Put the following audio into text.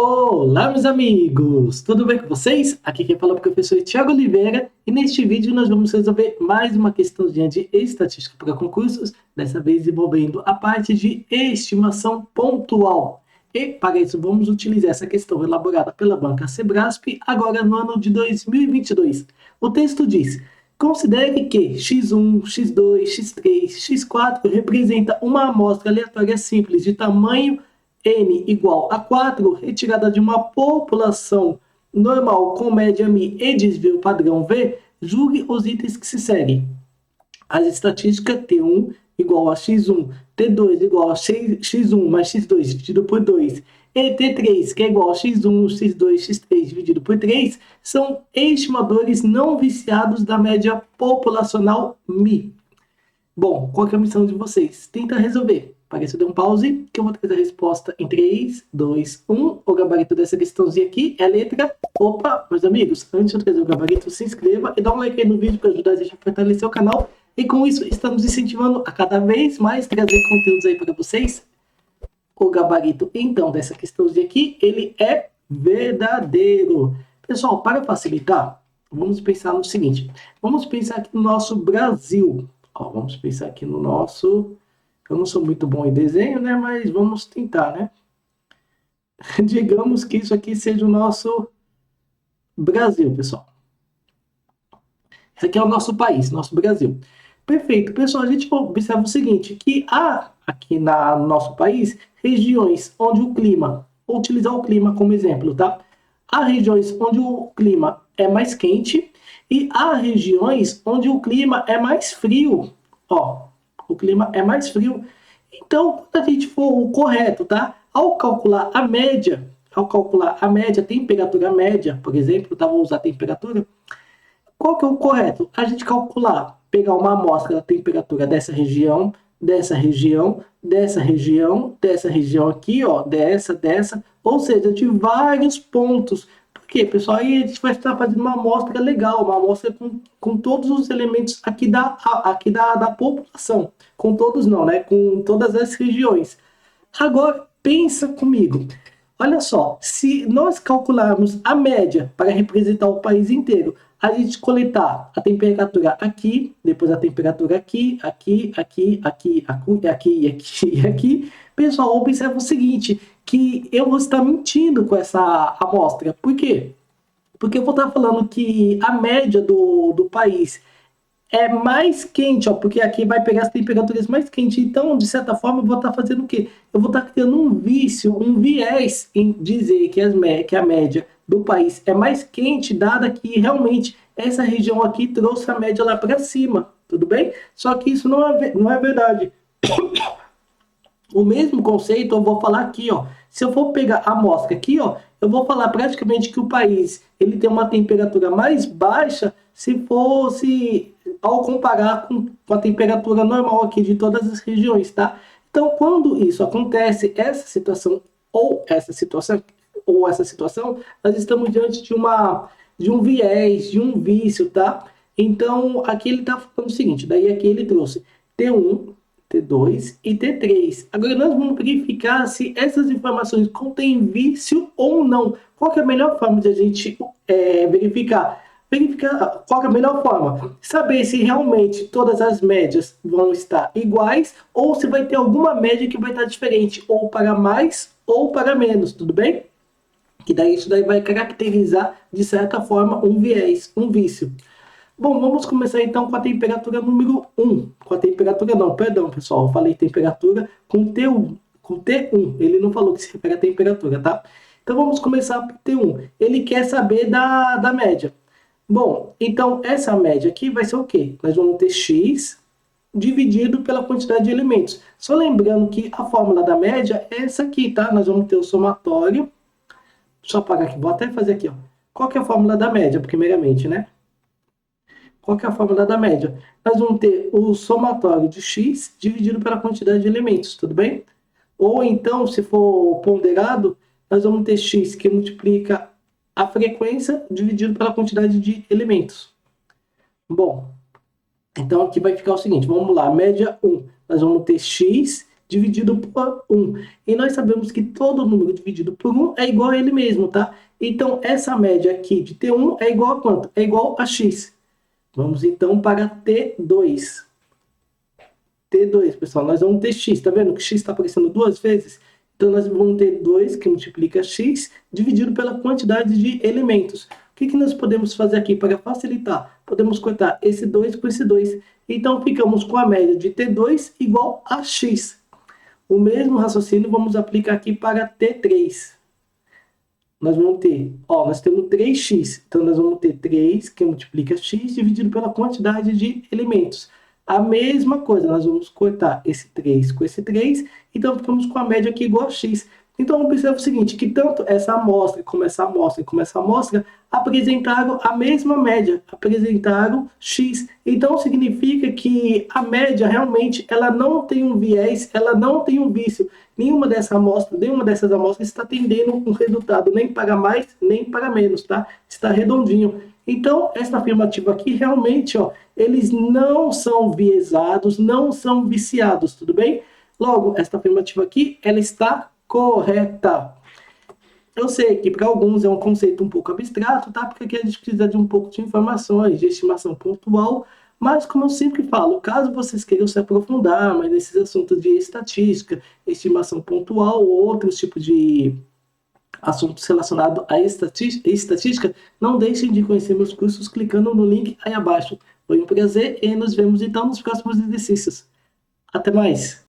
Olá, meus amigos! Tudo bem com vocês? Aqui quem fala é o professor Thiago Oliveira e neste vídeo nós vamos resolver mais uma questãozinha de estatística para concursos, dessa vez envolvendo a parte de estimação pontual. E para isso vamos utilizar essa questão elaborada pela banca Sebrasp, agora no ano de 2022. O texto diz: considere que x1, x2, x3, x4 representa uma amostra aleatória simples de tamanho N igual a 4, retirada de uma população normal com média μ e desvio padrão V, julgue os itens que se seguem. As estatísticas T1 igual a x1, T2 igual a x1 mais x2 dividido por 2, e T3, que é igual a x1, x2, x3 dividido por 3, são estimadores não viciados da média populacional μ. Bom, qual que é a missão de vocês? Tenta resolver. Para isso, dê um pause, que eu vou trazer a resposta em 3, 2, 1. O gabarito dessa questãozinha aqui é a letra... Opa, meus amigos, antes de eu trazer o gabarito, se inscreva e dá um like aí no vídeo para ajudar a gente a fortalecer o canal. E com isso, estamos incentivando a cada vez mais trazer conteúdos aí para vocês. O gabarito, então, dessa questãozinha aqui, ele é verdadeiro. Pessoal, para facilitar, vamos pensar no seguinte. Vamos pensar aqui no nosso Brasil. Vamos pensar aqui no nosso... Eu não sou muito bom em desenho, né? Mas vamos tentar, né? Digamos que isso aqui seja o nosso Brasil, pessoal. Esse aqui é o nosso país, nosso Brasil. Perfeito. Pessoal, a gente observa o seguinte, que há aqui no nosso país regiões onde o clima, vou utilizar o clima como exemplo, tá? Há regiões onde o clima é mais quente e há regiões onde o clima é mais frio. O clima é mais frio. Então, quando a gente for o correto, tá? Ao calcular a média, temperatura média, por exemplo, tá? Vou usar a temperatura. Qual que é o correto? A gente calcular, pegar uma amostra da temperatura dessa região, dessa região, dessa região, dessa região aqui, ó, dessa, ou seja, de vários pontos. Por quê, pessoal? Aí a gente vai estar fazendo uma amostra legal, uma amostra com todos os elementos aqui da população. Com todos não, né? Com todas as regiões. Agora, pensa comigo. Olha só, se nós calcularmos a média para representar o país inteiro, a gente coletar a temperatura aqui, depois a temperatura aqui, aqui. Pessoal, observa o seguinte, que eu vou estar mentindo com essa amostra. Por quê? Porque eu vou estar falando que a média do país é mais quente, ó, porque aqui vai pegar as temperaturas mais quentes. Então, de certa forma, eu vou estar fazendo o quê? Eu vou estar criando um vício, um viés em dizer que a média do país é mais quente, dada que realmente essa região aqui trouxe a média lá para cima, tudo bem? Só que isso não é verdade. O mesmo conceito eu vou falar aqui, ó. Se eu for pegar a amostra aqui, ó, eu vou falar praticamente que o país ele tem uma temperatura mais baixa se fosse ao comparar com a temperatura normal aqui de todas as regiões, tá? Então, quando isso acontece, essa situação, nós estamos diante de um viés, de um vício, tá? Então, aqui ele está falando o seguinte, daí aqui ele trouxe T1, T2 e T3. Agora nós vamos verificar se essas informações contêm vício ou não. Qual que é a melhor forma de a gente verificar? Qual que é a melhor forma? Saber se realmente todas as médias vão estar iguais ou se vai ter alguma média que vai estar diferente, ou para mais ou para menos, tudo bem? Que daí isso daí vai caracterizar, de certa forma, um viés, um vício. Bom, vamos começar então com a temperatura número 1. Com a temperatura não, perdão, pessoal, eu falei temperatura com T1. Com T1, ele não falou que se refere à temperatura, tá? Então vamos começar por T1. Ele quer saber da média. Bom, então essa média aqui vai ser o quê? Nós vamos ter x dividido pela quantidade de elementos. Só lembrando que a fórmula da média é essa aqui, tá? Nós vamos ter o somatório. Deixa eu apagar aqui, vou até fazer aqui, ó. Qual que é a fórmula da média, primeiramente, né? Qual que é a fórmula da média? Nós vamos ter o somatório de x dividido pela quantidade de elementos, tudo bem? Ou então, se for ponderado, nós vamos ter x que multiplica a frequência dividido pela quantidade de elementos. Bom, então aqui vai ficar o seguinte, vamos lá, média 1. Nós vamos ter x dividido por 1. E nós sabemos que todo número dividido por 1 é igual a ele mesmo, tá? Então, essa média aqui de T1 é igual a quanto? É igual a x. Vamos, então, para T2. T2, pessoal, nós vamos ter x, tá vendo que x está aparecendo duas vezes? Então, nós vamos ter 2, que multiplica x, dividido pela quantidade de elementos. O que nós podemos fazer aqui para facilitar? Podemos cortar esse 2 com esse 2. Então, ficamos com a média de T2 igual a x. O mesmo raciocínio vamos aplicar aqui para T3. Nós vamos ter, nós temos 3x. Então, nós vamos ter 3, que multiplica x, dividido pela quantidade de elementos. A mesma coisa, nós vamos cortar esse 3 com esse 3, então ficamos com a média aqui igual a x. Então, observe o seguinte, que tanto essa amostra, como essa amostra, como essa amostra, apresentaram a mesma média, apresentaram x. Então, significa que a média, realmente, ela não tem um viés, ela não tem um vício. Nenhuma dessas amostras está tendendo um resultado nem para mais, nem para menos, tá? Está redondinho. Então, essa afirmativa aqui, realmente, eles não são viesados, não são viciados, tudo bem? Logo, esta afirmativa aqui, ela está correta. Eu sei que para alguns é um conceito um pouco abstrato, tá? Porque aqui a gente precisa de um pouco de informações, de estimação pontual, mas como eu sempre falo, caso vocês queiram se aprofundar mais nesses assuntos de estatística, estimação pontual ou outros tipos de assuntos relacionados à estatística, não deixem de conhecer meus cursos clicando no link aí abaixo. Foi um prazer e nos vemos então nos próximos exercícios. Até mais!